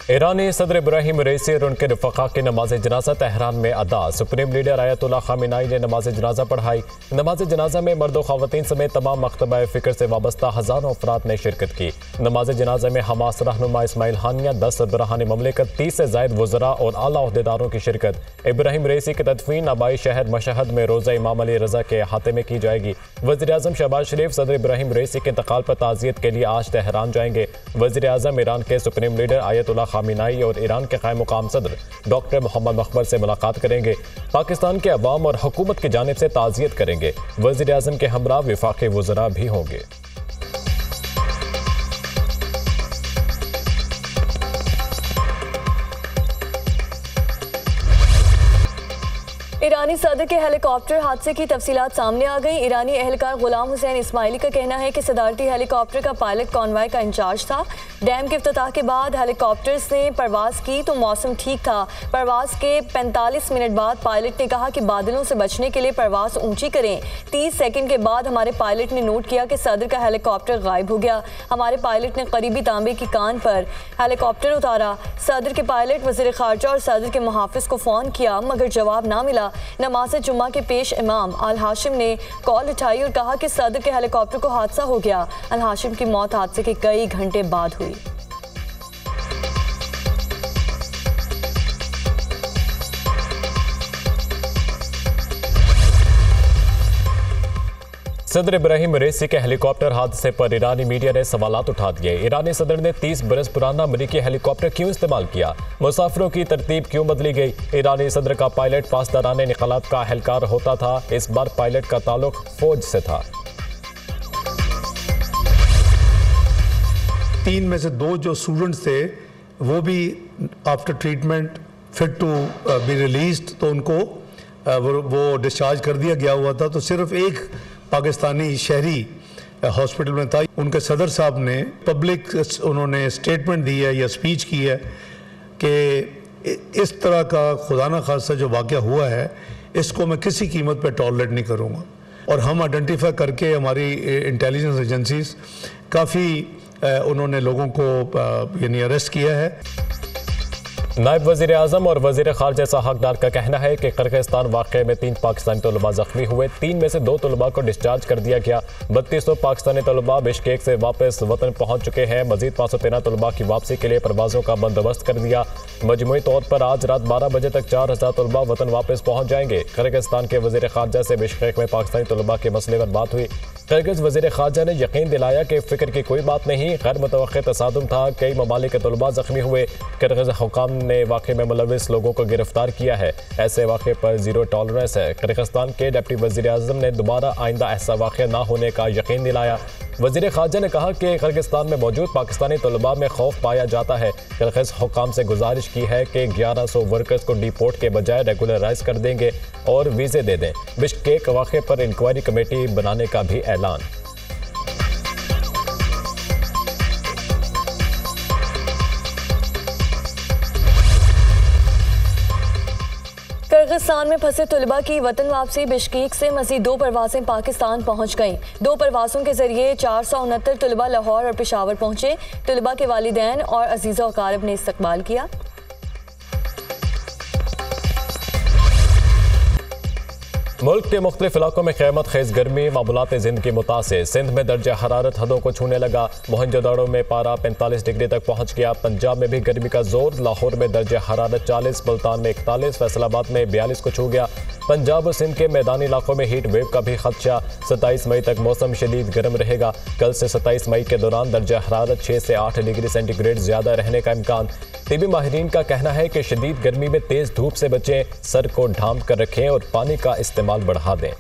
ईरानी सदर इब्राहिम रईसी और उनके रफ़क़ा की नमाज जनाजा तेहरान में अदा। सुप्रीम लीडर आयतुल्लाह ख़ामेनी ने नमाज जनाजा पढ़ाई। नमाज जनाजा में मर्द ख़वातीन समेत तमाम मकतबा फ़िक्र से वाबस्ता हज़ारों अफराद ने शिरकत की। नमाज जनाजा में हमास रहनुमा इस्माइल हानिया, 10 सरबराहान ममलिकत, 30 से ज़ायद वज़रा और आला अहदेदारों की शिरकत। इब्राहिम रईसी की तदफीन आबाई शहर मशहद में रोज़ा इमाम अली रज़ा के अहाते में की जाएगी। वज़ीर आज़म शहबाज शरीफ सदर इब्राहिम रईसी के इंतकाल पर ताज़ियत के लिए आज तेहरान जाएंगे। वज़ीर आज़म ईरान के सुप्रीम लीडर आयतुल्लाह ख़ामेनी और ईरान के क़ायम मुक़ाम सदर डॉक्टर मोहम्मद मक़बर से मुलाकात करेंगे। पाकिस्तान के अवाम और हुकूमत की जानिब से ताज़ियत करेंगे। वज़ीर आज़म के हमरा वफ़ाक़ी वज़रा भी होंगे। ईरानी सदर के हेलीकॉप्टर हादसे की तफसीलात सामने आ गई। ईरानी एहलकार गुलाम हुसैन इस्माइली का कहना है कि सदारती हेलीकॉप्टर का पायलट कॉन्वॉय का इंचार्ज था। डैम के इफ्तिताह के बाद हेलीकॉप्टर से परवाज़ की तो मौसम ठीक था। परवाज़ के 45 मिनट बाद पायलट ने कहा कि बादलों से बचने के लिए परवाज़ ऊंची करें। 30 सेकंड के बाद हमारे पायलट ने नोट किया कि सदर का हेलीकॉप्टर गायब हो गया। हमारे पायलट ने करीबी तांबे की कान पर हेलीकॉप्टर उतारा। सदर के पायलट, वज़ीर ख़ारजा और सदर के मुहाफ़िज़ को फ़ोन किया मगर जवाब ना मिला। नमाज जुम्मा के पेश इमाम अल हाशिम ने कॉल उठाई और कहा कि सदर के हेलीकॉप्टर को हादसा हो गया। अल हाशिम की मौत हादसे के कई घंटे बाद हुई। सदर इब्राहिम रईसी के हेलीकॉप्टर हादसे पर ईरानी मीडिया ने सवालात उठा दिए। ईरानी सदर ने 30 बरस पुराना अमरीकी हेलीकॉप्टर क्यों इस्तेमाल किया? मुसाफिरों की तरतीब क्यों बदली गई? ईरानी सदर का पायलट पासदारान इनकलाब का एहलकार होता था। इस बार पायलट का ताल्लुक फौज से था। 3 में से 2 जो स्टूडेंट्स थे वो भी after treatment fit to be released, तो उनको वो डिस्चार्ज कर दिया गया हुआ था। तो सिर्फ एक पाकिस्तानी शहरी हॉस्पिटल में था। उनके सदर साहब ने पब्लिक उन्होंने स्टेटमेंट दी है या स्पीच की है कि इस तरह का खुदा न खास्ता जो वाक़या हुआ है इसको मैं किसी कीमत पर टॉलरेट नहीं करूँगा। और हम आइडेंटिफाई करके हमारी इंटेलिजेंस एजेंसीज काफ़ी उन्होंने लोगों को यानी अरेस्ट किया है। नायब वज़ीर आज़म और वज़ीर ख़ारजा इसहाक़ डार का कहना है कि किर्गिस्तान वाक़े में 3 पाकिस्तानी तलबा ज़ख्मी हुए। 3 में से 2 तलबा को डिस्चार्ज कर दिया गया। 3200 पाकिस्तानी तलबा बिश्केक से वापस वतन पहुँच चुके हैं। मज़ीद 513 तलबा की वापसी के लिए परवाज़ों का बंदोबस्त कर दिया। मजमूई तौर पर आज रात 12 बजे तक 4000 तलबा वतन वापस पहुँच जाएंगे। किर्गिस्तान के वज़ीर ख़ारजा से बिश्केक में पाकिस्तानी तलबा के मसले पर बात हुई। किर्गिज़ वज़ीर ख़ारजा ने यकीन दिलाया कि फ़िक्र की कोई बात नहीं, गैर मुतवक्किअ तसादुम था। कई ममालिक के तलबा ज़ख्मी हुए। किर्गिज़ हुकाम ने वाक़े में मुलविस लोगों को गिरफ्तार किया है। ऐसे वाक़े पर ज़ीरो टॉलरेंस है। किर्गिस्तान के डिप्टी वज़ीर आज़म ने दोबारा आइंदा ऐसा वाक़या ना होने का यकीन दिलाया। वज़ीर ख़ारजा ने कहा कि किर्गिस्तान में मौजूद पाकिस्तानी तलबा में खौफ पाया जाता है। किर्गिज़ हुकाम से गुजारिश की है कि 1100 वर्कर्स को डिपोर्ट के बजाय रेगुलराइज कर देंगे और वीज़े दे दें। बिश्केक वाक़े पर इंक्वायरी कमेटी बनाने का भी ऐलान। किर्गिस्तान में फंसे तलबा की वतन वापसी। बिश्केक से मज़ीद 2 परवाज़ें पाकिस्तान पहुँच गईं। 2 परवाज़ों के ज़रिए 469 तलबा लाहौर और पेशावर पहुँचे। तलबा के वालिदैन और अज़ीज़ो अक़ारिब ने इस्तक़बाल किया। मुल्क के मुख्तलिफ इलाकों में क़यामत खेज़ गर्मी, मामूलात ज़िंदगी मुतासिर। सिंध में दर्जा हरारत हदों को छूने लगा। मोहनजोदड़ो में पारा 45 डिग्री तक पहुँच गया। पंजाब में भी गर्मी का जोर। लाहौर में दर्जा हरारत 40, मुल्तान में 41, फैसलाबाद में 42 को छू गया। पंजाब और सिंध के मैदानी इलाकों में हीट वेव का भी खदशा। 27 मई तक मौसम शदीद गर्म रहेगा। कल से 27 मई के दौरान दर्जा हरारत 6 से 8 डिग्री सेंटीग्रेड ज़्यादा रहने का इम्कान। तिबी माहिरीन का कहना है कि शदीद गर्मी में तेज़ धूप से बचें, सर को ढांप कर रखें और पानी का इस्तेमाल बढ़ा दें।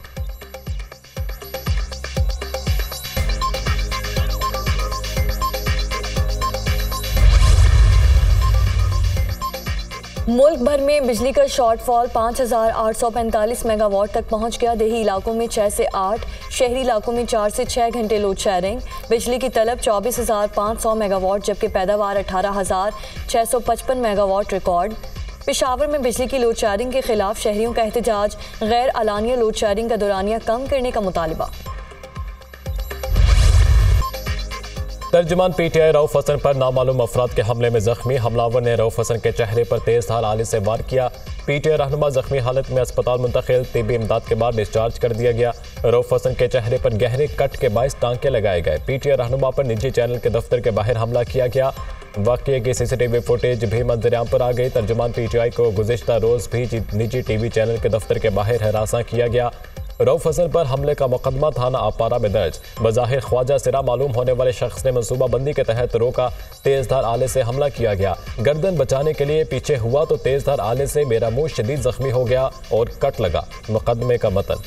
मुल्क भर में बिजली का शॉर्टफॉल 5845 मेगावाट तक पहुंच गया। देही इलाकों में 6 से 8, शहरी इलाकों में 4 से 6 घंटे लोड शेयरिंग। बिजली की तलब 24,500 मेगावाट जबकि पैदावार 18,655 मेगावाट रिकॉर्ड। पेशावर में बिजली की लोड शेयरिंग के खिलाफ शहरियों का एहतजाज। गैर अलानिया लोड शेयरिंग का दौरानिया कम करने का मुतालबा। तर्जुमान पीटीआई रऊफ हसन पर नामालूम अफराद के हमले में जख्मी। हमलावर ने रऊफ हसन के चेहरे पर तेज धार आले से वार किया। पीटीआई रहनुमा जख्मी हालत में अस्पताल मुंतकिल, तिब्बी इमदाद के बाद डिस्चार्ज कर दिया गया। रऊफ हसन के चेहरे पर गहरे कट के बाइस टांके लगाए गए। पीटीआई रहनुमा पर निजी चैनल के दफ्तर के बाहर हमला किया गया। वाक़ये की सीसीटीवी फुटेज भी मंजरेआम पर आ गई। तर्जुमान पीटीआई को गुज़िश्ता रोज़ भी निजी टीवी चैनल के दफ्तर के बाहर हरासा किया गया। रऊफ हसन पर हमले का मुकदमा थाना आपारा में दर्ज। बज़ाहिर ख्वाजा सिरा मालूम होने वाले शख्स ने मनसूबाबंदी के तहत रोका। तेजधार आले से हमला किया गया। गर्दन बचाने के लिए पीछे हुआ तो तेजधार आले से मेरा मुंह शदीद जख्मी हो गया और कट लगा। मुकदमे का मतन।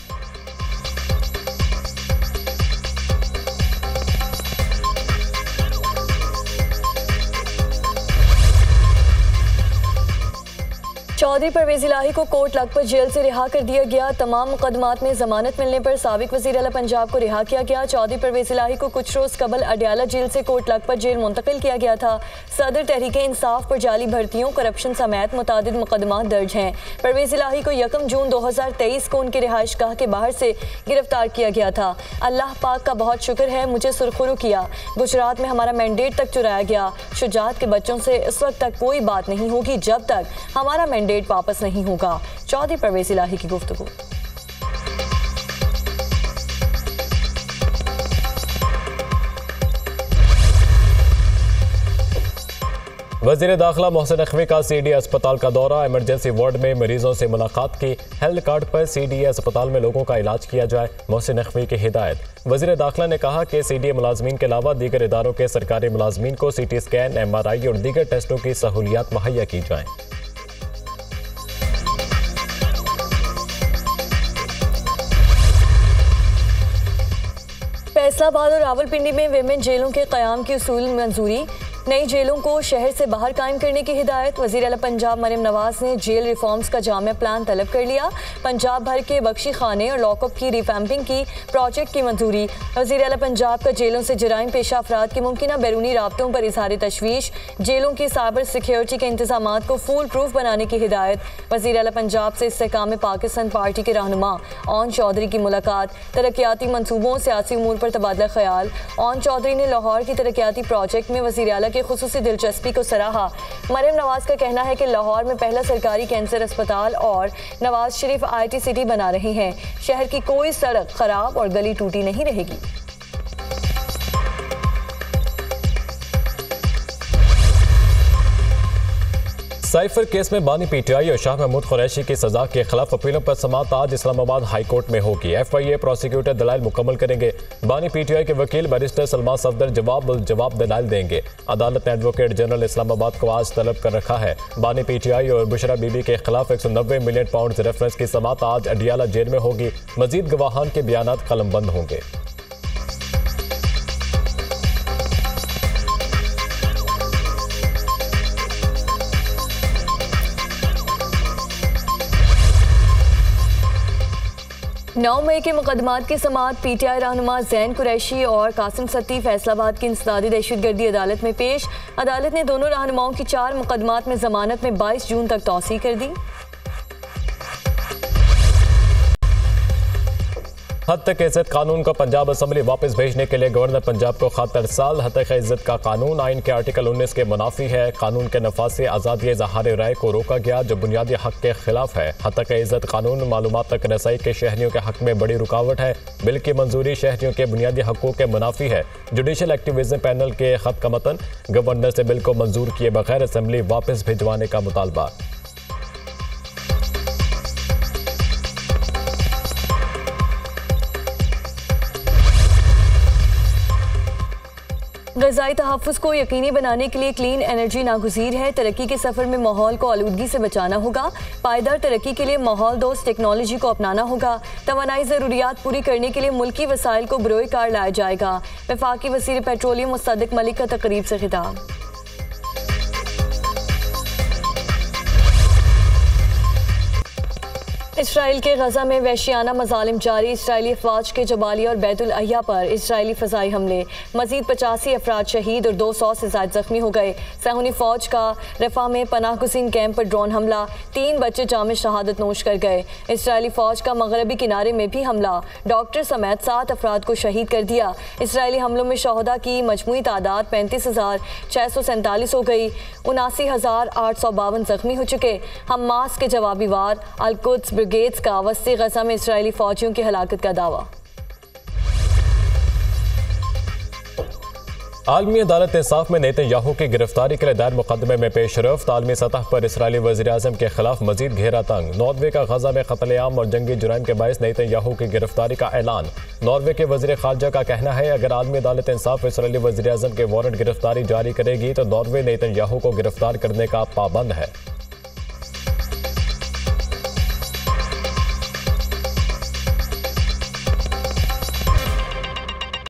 चौधरी परवेज इलाही को कोर्ट लखपत जेल से रिहा कर दिया गया। तमाम मुकदमात में जमानत मिलने पर साबिक वज़ीर आला पंजाब को रिहा किया गया। चौधरी परवेज इलाही को कुछ रोज कबल अडयाला जेल से कोर्ट लखपत जेल मुंतकिल किया गया था। सदर तहरीके इंसाफ पर जाली भर्तियों, करप्शन समेत मुतादिद मुकदमात दर्ज हैं। परवेज इलाही को 1 जून 2023 को उनके रिहाइशगाह के बाहर से गिरफ्तार किया गया था। अल्लाह पाक का बहुत शुक्र है, मुझे सुरखुरू किया। गुजरात में हमारा मैंडेट तक चुराया गया। शुजात के बच्चों से इस वक्त तक कोई बात नहीं होगी जब तक हमारा मैंडेट वापस नहीं होगा। चौधरी परवेज इलाही की गुफ्तगू। वज़ीर दाखिला मोहसिन नकवी का सीडी अस्पताल का दौरा। इमरजेंसी वार्ड में मरीजों से मुलाकात की। हेल्थ कार्ड पर सीडी अस्पताल में लोगों का इलाज किया जाए, मोहसिन नकवी की हिदायत। वज़ीर दाखिला ने कहा कि सीडी मुलाजमीन के अलावा दीगर इदारों के सरकारी मुलाजमीन को CT स्कैन, MRI और दीगर टेस्टों की सहूलियात मुहैया की जाएँ। फैसलाबाद और रावलपिंडी में विमेन जेलों के क़याम की उसूल मंजूरी। नई जेलों को शहर से बाहर कायम करने की हिदायत। वज़ीर आला पंजाब मरियम नवाज ने जेल रिफॉर्म्स का जामिया प्लान तलब कर लिया। पंजाब भर के बख्शी खाने और लॉकअप की रिफैम्पिंग की प्रोजेक्ट की मंजूरी। वज़ीर आला पंजाब का जेलों से जराइम पेशा अफराद के मुमकिन बैरूनी राब्तों पर इजहार तशवीश। जेलों की साइबर सिक्योरिटी के इंतजामात को फुल प्रूफ बनाने की हिदायत। वज़ीर आला पंजाब से इस्तेकाम पाकिस्तान पार्टी के रहनुमा ओन चौधरी की मुलाकात। तरक्याती मनसूबों, सियासी उमूर पर तबादला ख्याल। ओन चौधरी ने लाहौर की तरक्याती प्रोजेक्ट में वज़ीर आला खुसूसी दिलचस्पी को सराहा। मरियम नवाज का कहना है कि लाहौर में पहला सरकारी कैंसर अस्पताल और नवाज शरीफ IT सिटी बना रहे हैं। शहर की कोई सड़क खराब और गली टूटी नहीं रहेगी। साइफर केस में बानी PTI और शाह महमूद कुरैशी की सजा के खिलाफ अपीलों पर समाअत आज इस्लामाबाद हाई कोर्ट में होगी। FIA प्रोसिक्यूटर दलाइल मुकम्मल करेंगे। बानी PTI के वकील बैरिस्टर सलमान सफदर जवाब दलाइल देंगे। अदालत ने एडवोकेट जनरल इस्लामाबाद को आज तलब कर रखा है। बानी PTI और बुशरा बीबी के खिलाफ 190 मिलियन पाउंड रेफरेंस की समाअत आज अडियाला जेल में होगी। मजीद गवाहान के बयानात कलमबंद होंगे। नौ मई के मुकदमात की समाअत PTI रहनुमा जैन कुरैशी और कासिम सत्ती फैसलाबाद की इंसदादी दहशतगर्दी अदालत में पेश। अदालत ने दोनों रहनुमाओं की 4 मुकदमात में जमानत में 22 जून तक तौसीह कर दी। हद तक इज्जत कानून को पंजाब असम्बली वापस भेजने के लिए गवर्नर पंजाब को खत अरसाल। हद तक इज्जत का कानून आइन के आर्टिकल 19 के मुनाफी है। कानून के नफाज से आज़ादी इज़हार राय को रोका गया जो बुनियादी हक के खिलाफ है। हद तक इज्जत कानून मालूमात तक रसाई के शहरियों के हक में बड़ी रुकावट है। बिल की मंजूरी शहरियों के बुनियादी हकूक़ के मुनाफी है। जुडिशल एक्टिविज्म पैनल के खत का मतन, गवर्नर से बिल को मंजूर किए बगैर असम्बली वापस भिजवाने का मुतालबा। ग़िज़ाई तहफ़्फ़ुज़ को यकीनी बनाने के लिए क्लीन एनर्जी नागुज़ीर है। तरक्की के सफ़र में माहौल को आलूदगी से बचाना होगा। पायदार तरक्की के लिए माहौल दोस्त टेक्नोलॉजी को अपनाना होगा। तवानाई ज़रूरियात पूरी करने के लिए मुल्की वसाइल को बरोए कार लाया जाएगा। वफाकी वज़ीर पेट्रोलियम मुस्तदिक मलिक का तकरीब से खिताब। इसराइल के गजा में वहशियाना मजालिम जारी। इसराइली अफवाज के जबालिया और बैतुल अहिया पर इसराइली फ़ज़ाई हमले। मजीद 85 अफराद शहीद और 200 से ज़ायद ज़ख्मी हो गए। सहूनी फ़ौज का रफ़ा में पनाह गुज़ीन कैंप पर ड्रोन हमला। 3 बच्चे जाम शहादत नोश कर गए। इसराइली फ़ौज का मगरबी किनारे में भी हमला। डॉक्टर समेत 7 अफराद को शहीद कर दिया। इसराइली हमलों में शहदा की मजमूई तादाद 35,647 हो गई। 79,852 ज़ख्मी हो चुके। हमास के जवाबी वार अल-कुद्स ब्रिगेड्स का वस्ती गजा में इसराइली फौजियों की हलाकत का दावा। आलमी अदालत इंसाफ में नेतन्याहू की गिरफ्तारी के लिए दायर मुकदमे में पेशरफ्त। आलमी सतह पर इसराइली वज़ीर-ए-आज़म के खिलाफ मजीद घेरा तंग। नॉर्वे का गजा में कत्लेआम और जंगी जुराइम के बायस नेतन्याहू की गिरफ्तारी का ऐलान। नॉर्वे के वज़ीर ख़ारजा का कहना है अगर आलमी अदालत इंसाफ इसराइली वज़ीर-ए-आज़म के वारंट गिरफ्तारी जारी करेगी तो नॉर्वे नेतन्याहू को गिरफ्तार करने का पाबंद है।